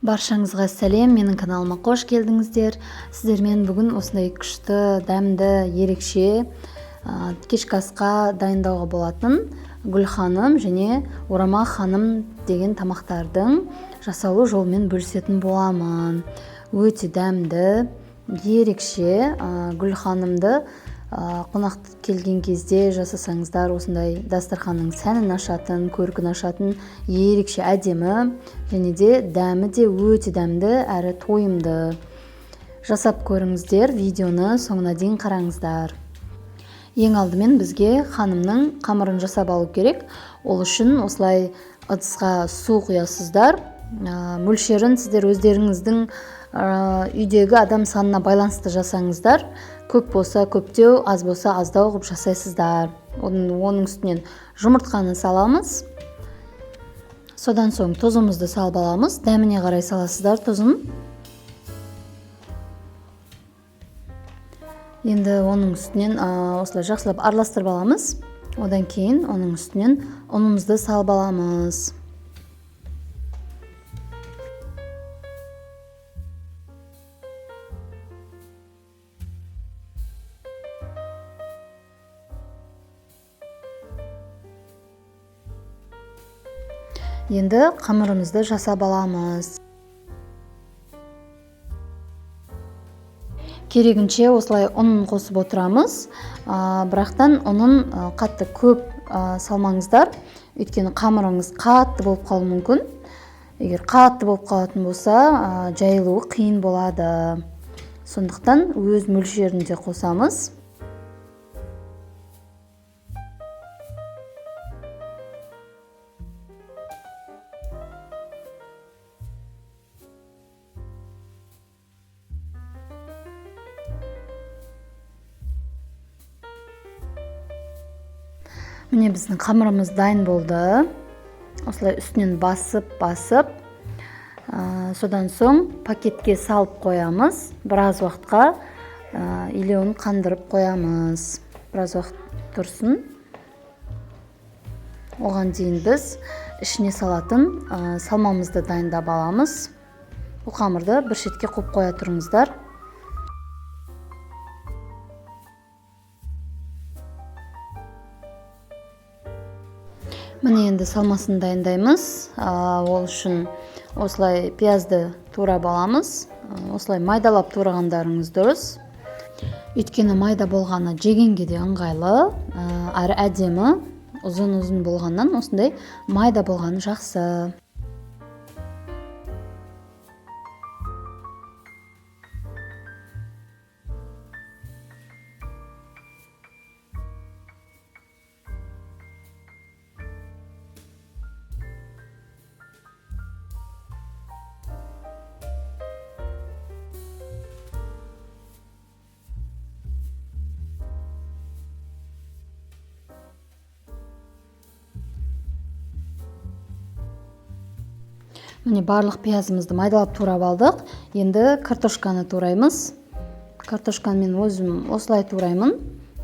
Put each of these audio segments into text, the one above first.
Баршаңызға сәлем, менің каналыма қош келдіңіздер. Сіздермен бүгін осындай күшті, дәмді, ерекше кешкі асқа дайындауға болатын Гүл ханым және Орама ханым деген тамақтардың жасалу жолымен бөлісетін боламын. Өте дәмді, ерекше. Гүл ханымды қонақ келген кезде жасасаңыздар, осындай дастарханның сәнін ашатын, көркін ашатын ерекше әдемі, және де дәмі де өте дәмді әрі тойымды. Жасап көріңіздер, видеоны соңына дейін қараңыздар. Ең алдымен бізге ханымның қамырын жасап алу керек. Ол үшін осылай ыдысқа су құясыздар. Мөлшерін сіздер өздеріңіздің үйдегі адам санына байланысты жасаңыздар. Көп болса көптеу, аз болса аздау қылып жасайсыздар. Оның үстінен жұмыртқаны саламыз. Содан соң тұзымызды салып аламыз. Дәміне қарай саласыздар тұзын. Енді оның үстінен осылай жақсылап араластырып аламыз. Одан кейін оның үстінен ұнымызды салып аламыз. Енді қамырымызды жасап аламыз. Керегінше осылай ұнын қосып отырамыз. Бірақтан ұнын қатты көп салмаңыздар. Өйткені қамырыңыз қатты болып қалуы мүмкін. Егер қатты болып қалатын болса, жайылуы қиын болады. Сондықтан өз мөлшерінде қосамыз. Міне біздің қамырымыз дайын болды. Осылай үстінен басып, содан соң пакетке салып қоямыз. Біраз уақытқа илеуін қандырып қоямыз. Біраз уақыт тұрсын. Оған дейін біз ішіне салатын салмамызды дайындап аламыз. Бұл қамырды бір шетке қойып қоя тұрыңыздар. Міне енді салмасын дайындаймыз. Ол үшін осылай пиязды турап аламыз. Осылай майдалап турағандарыңыз дұрыс. Өйткені майда болғаны жегенге де ыңғайлы, әрі әдемі, ұзын болғаннан осындай майда болғаны жақсы. Міне барлық пиязымызды майдалап турап алдық. Енді картошканы тураймыз. Картошканы мен өзім осылай тураймын,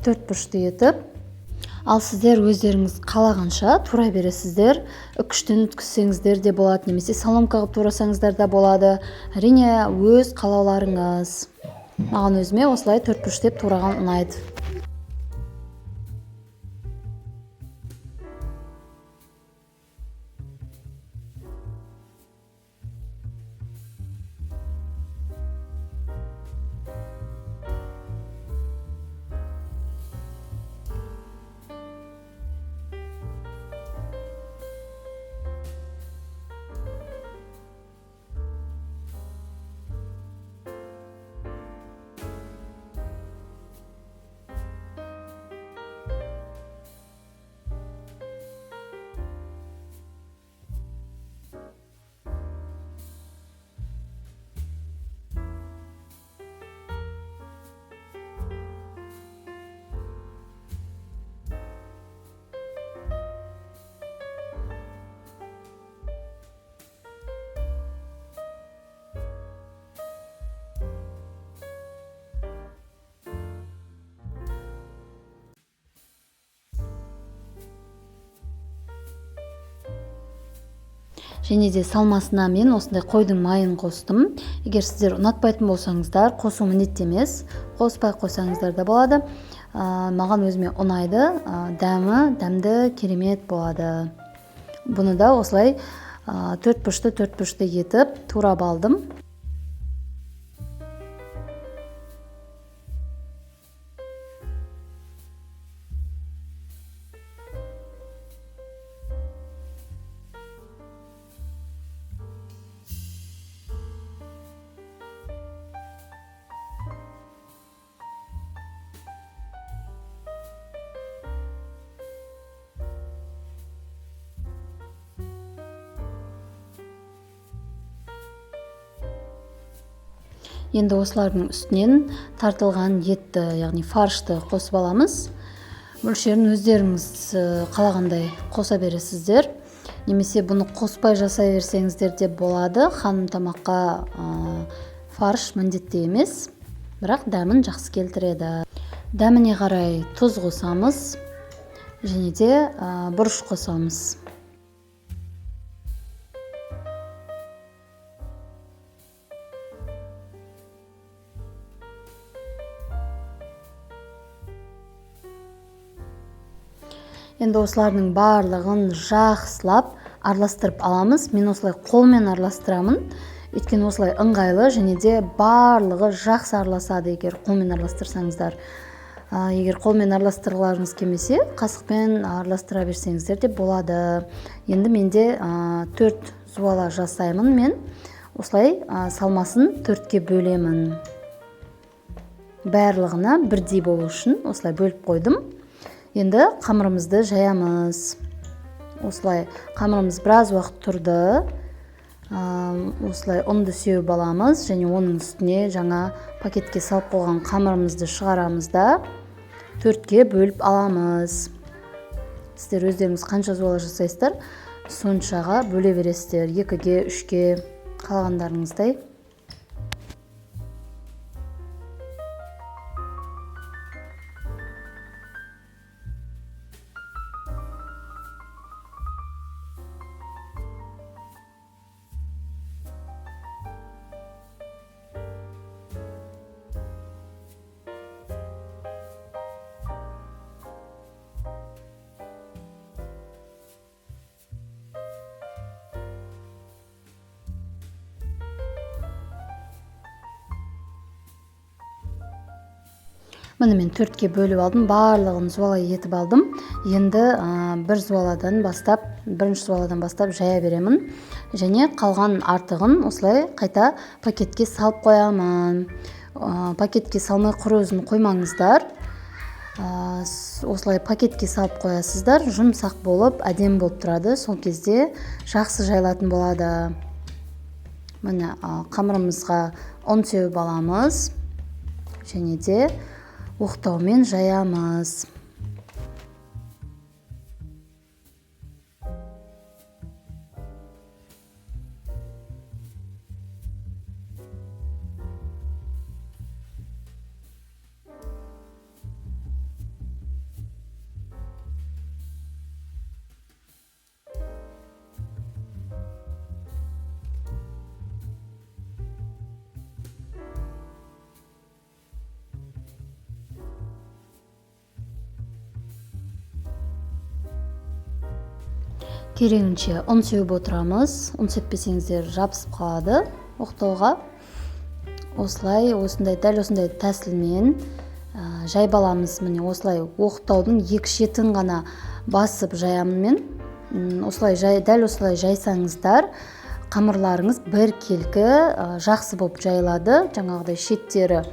4 бұрышты етіп. Ал сіздер өздеріңіз қалағанша тура бересіздер. Үкіштен өткізсеңіздер де болады, немесе соломка қылып турасаңыздар да болады. Әрине өз қалауларыңыз. Маған өзіме осылай 4 бұрыштеп тураған ұнайды. және де салмасына мен осындай қойдың майын қостым. Егер сіздер ұнатпайтын болсаңыздар, қосу міндетті емес, қоспай қойсаңыздар да болады. Маған өзіме ұнайды, дәмді керемет болады. Бұны да осылай төрт бұрышты етіп турап алдым. Енді осылардың үстінен тартылған етті, яғни фаршты қосып аламыз. Мөлшерін өздеріңіз қалағандай қоса бересіздер. Немесе бұны қоспай жасай берсеңіздер де болады. Ханым тамаққа фарш міндетті емес, бірақ дәмін жақсы келтіреді. Дәміне қарай тұз қосамыз және де бұрыш қосамыз. Енді осылардың барлығын жақсылап араластырып аламыз. Мен осылай қолмен араластырамын. Өйткені осылай ыңғайлы және де барлығы жақсы араласады егер қолмен араластырсаңыздар. Егер қолмен араластырғыларыңыз келмесе, қасықпен араластыра берсеңіздер де болады. Енді менде 4 зуала жасаймын. Мен осылай салмасын 4-ке бөлемін. Барлығына бірдей болу үшін осылай бөліп қойдым. Енді қамырымызды жаямыз. Осылай қамырымыз біраз уақыт тұрды. Осылай ұнды сеуіп аламыз және оның үстіне жаңа пакетке салып қойған қамырымызды шығарамыз да 4-ке бөліп аламыз. Сіздер өздеріңіз қанша зуала жасайсыздар, соншаға бөле бересіздер. 2-ге, 3-ге қалағандарыңыздай. Мұны мен 4-ке бөліп алдым, барлығын зуалай етіп алдым. Енді бірінші зуаладан бастап жая беремін. Және қалған артығын осылай қайта пакетке салып қоямын. Пакетке салмай құр өзін қоймаңыздар. Осылай пакетке салып қоясыздар, жұмсақ болып, әдемі болып тұрады. Сол кезде жақсы жайылатын болады. Міне қамырымызға ұн сеуіп аламыз. Және де оқтаумен жаямыз. Керегінше ұн сеуіп отырамыз. Ұн сеппесеңіздер жабысып қалады оқтауға. Осындай дәл осындай тәсілмен жайбаламыз. Міне осылай оқтаудың екі шетін ғана басып жаямын мен. Дәл осылай жайсаңыздар, қамырларыңыз бір келкі жақсы болып жайылады. Жаңағыдай шеттері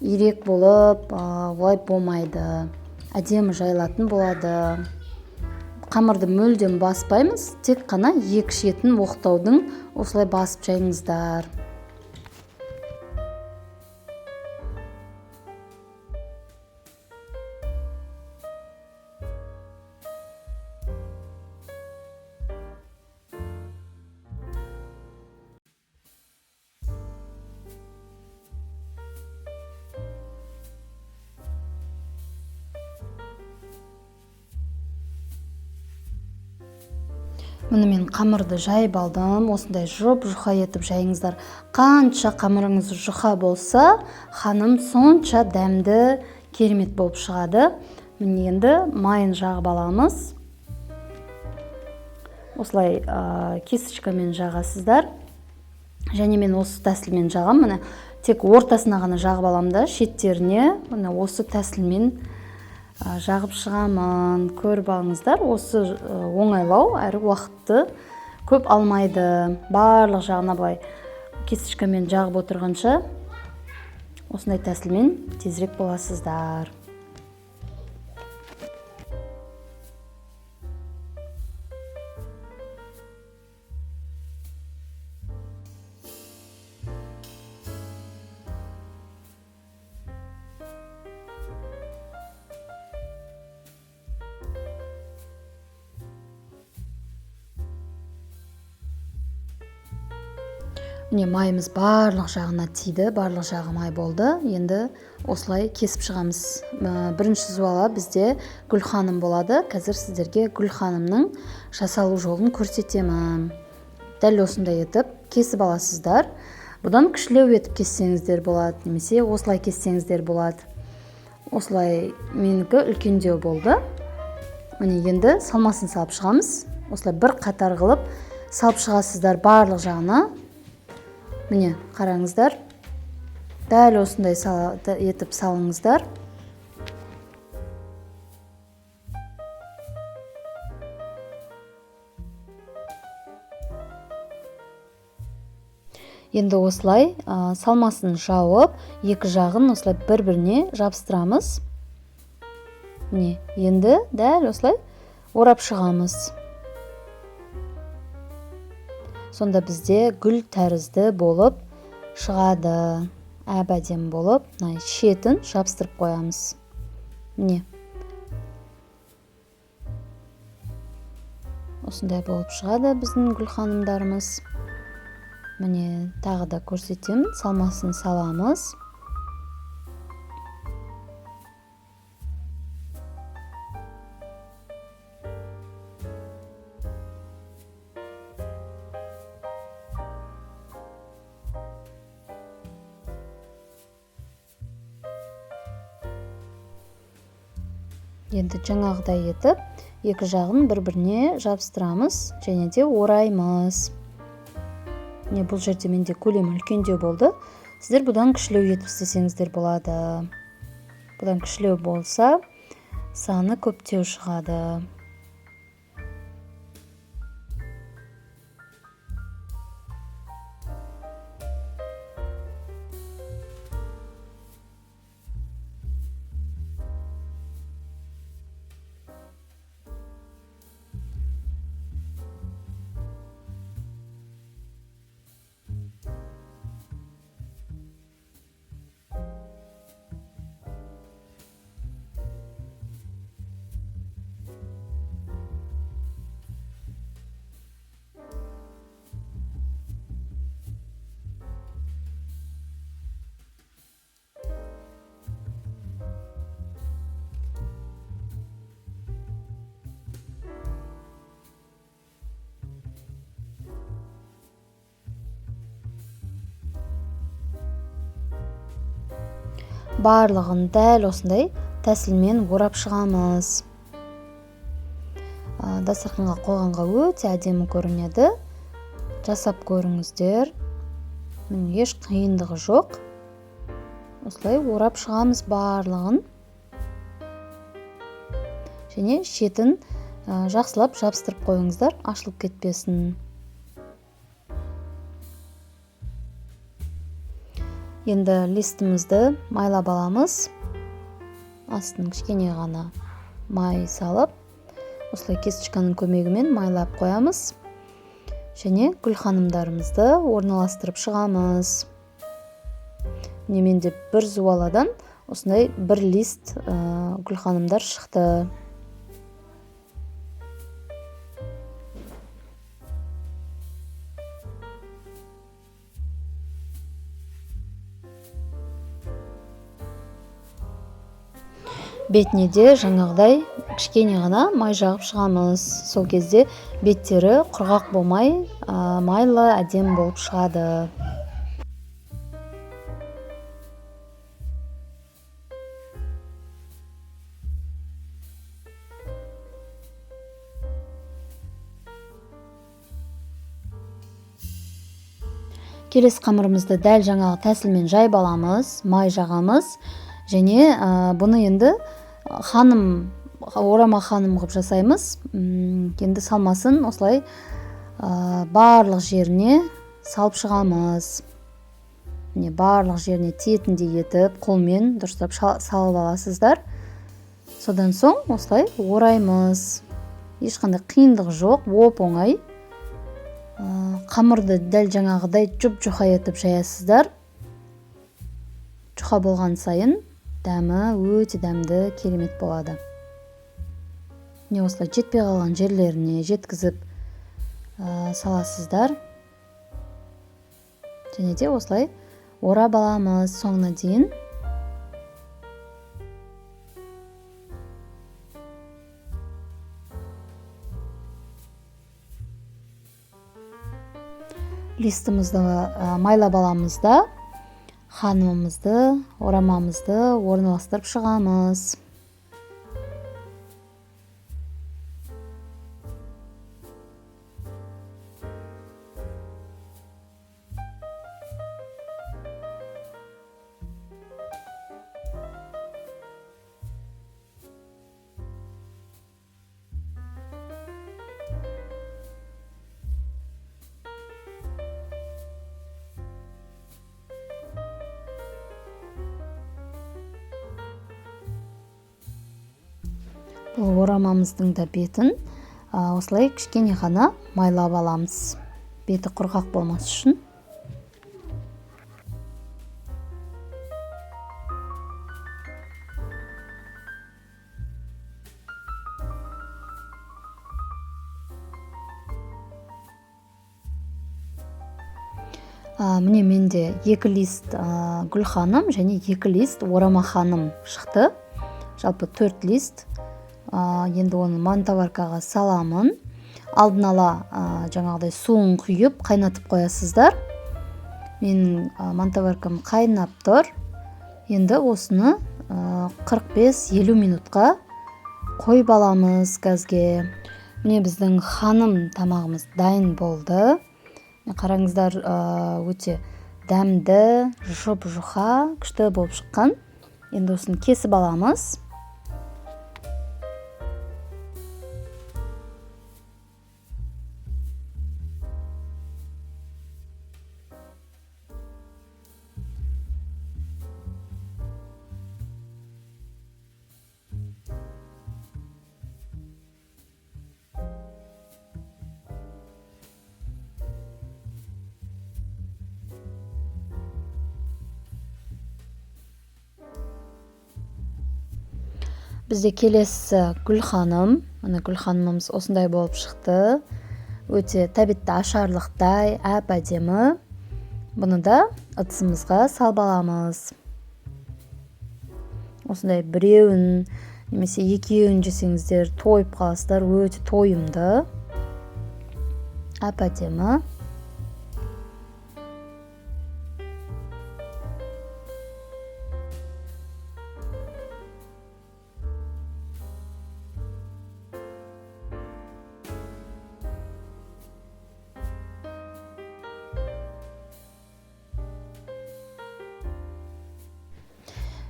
ирек болып, олай болмайды. Әдемі жайылатын болады. Қамырды мүлдем баспаймыз, тек қана екі шетін оқтаудың осылай басып жайыңыздар. Міне мен қамырды жайып алдым. Осындай жұқа етіп жайыңыздар. Қанша қамырыңыз жұқа болса, ханым сонша дәмді, керемет болып шығады. Міне енді майын жағып аламыз. Осылай кесішкамен жағасыздар. Және мен осы тәсілмен жағам. Міне тек ортасына ғана жағып аламын да, шеттеріне міне осы тәсілмен жағып шығамын. Көріп алыңыздар, осы оңайлау әрі уақытты көп алмайды. Барлық жағына былай кесішкамен жағып отырғанша осындай тәсілмен тезірек боласыздар. Міне майымыз барлық жағына тиді, барлық жағы май болды. Енді осылай кесіп шығамыз. Бірінші зуала бізде Гүл ханым болады. Қазір сіздерге Гүл ханымның жасалу жолын көрсетемін. Дәл осындай етіп кесіп аласыздар. Бұдан кішілеу етіп кессеңіздер болады, немесе осылай кессеңіздер болады. Осылай менікі үлкендеу болды. Міне енді салмасын салып шығамыз. Осылай бір қатар қылып салып шығасыздар барлық жағына. Міне қараңыздар, дәл осындай етіп салыңыздар. Енді осылай салмасын жауып, екі жағын осылай бір-біріне жабыстырамыз. Міне, енді дәл осылай орап шығамыз. Сонда бізде гүл тәрізді болып шығады. Әп-әдемі болып, шетін жабыстырып қоямыз. Міне. Осындай болып шығады біздің Гүл ханымдарымыз. Міне тағы да көрсетемін. Салмасын саламыз. Енді жаңағыдай етіп, екі жағын бір-біріне жабыстырамыз және де ораймыз. Міне бұл жерде менде көлем үлкендеу болды. Сіздер бұдан кішілеу етіп істесеңіздер болады. Бұдан кішілеу болса, саны көптеу шығады. Барлығын дәл осындай тәсілмен орап шығамыз. Дастарханға қойғанға өте әдемі көрінеді. Жасап көріңіздер. Еш қиындығы жоқ. Осылай орап шығамыз барлығын. Және шетін жақсылап жабыстырып қойыңыздар, ашылып кетпесін. Енді листімізді майлап аламыз. Астын кішкене ғана май салып, осылай кесішканың көмегімен майлап қоямыз. Және Гүл ханымдарымызды орналастырып шығамыз. Міне менде бір зуаладан осындай бір лист Гүл ханымдар шықты. Бетіне де жаңағыдай кішкене ғана май жағып шығамыз. Сол кезде беттері құрғақ болмай, майлы әдем болып шығады. Келесі қамырымызды дәл жаңағы тәсілмен жайып аламыз, май жағамыз, және бұны енді орама ханым қылып жасаймыз. Енді салмасын осылай барлық жеріне салып шығамыз. Барлық жеріне тиетіндей етіп, қолмен дұрыстап салып аласыздар. Содан соң осылай ораймыз. Ешқандай қиындық жоқ, оп-оңай. Қамырды дәл жаңағыдай жұп-жұқа етіп жаясыздар. Жұқа болған сайын дәмі өте дәмді, керемет болады. Осылай жетпей қалған жерлеріне жеткізіп саласыздар. Және де осылай орап аламыз соңына дейін. Листімізді майлап аламыз да, ханымымызды, орамамызды орналастырып шығамыз. Бұл орамамыздың да бетін осылай кішкене ғана майлап аламыз. Беті құрғақ болмас үшін. Міне менде 2 лист Гүлханым және 2 лист Орама ханым шықты. Жалпы 4 лист. Енді оны мантаваркаға саламын. Алдын ала жаңағыдай суын құйып қайнатып қоясыздар. Менің мантаваркам қайнап тұр. Енді осыны 45-50 минутқа қойып аламыз газге. Міне біздің ханым тамағымыз дайын болды. Қараңыздар, өте дәмді, жұп-жұқа, күшті болып шыққан. Енді осыны кесіп аламыз. Бізде келесі Гүлханым. Гүлханымыз осындай болып шықты. Өте тәбетті ашарлықтай, әп-әдемі. Бұны да ыдысымызға салып аламыз. Осындай біреуін, немесе екеуін жесеңіздер тойып қаласыздар. Өте тойымды, әп-әдемі.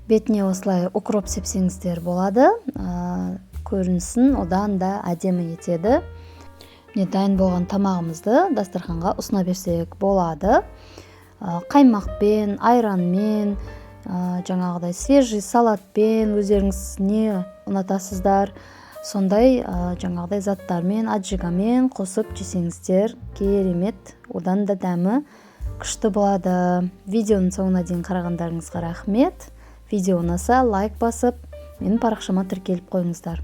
Бетіне осылай укроп сепсеңіздер болады. Көрінісін одан да әдемі етеді. Дайын болған тамағымызды дастарханға ұсына берсек болады. Қаймақпен, айранмен, жаңағыдай свежий салатпен, өздеріңіз не ұнатасыздар, сондай жаңағыдай заттармен, аджигамен қосып жесеңіздер керемет, одан да дәмі күшті болады. Видеоның соңына дейін қарағандарыңызға рахмет. Видео ұнаса лайк басып, менің парақшама тіркеліп қойыңыздар.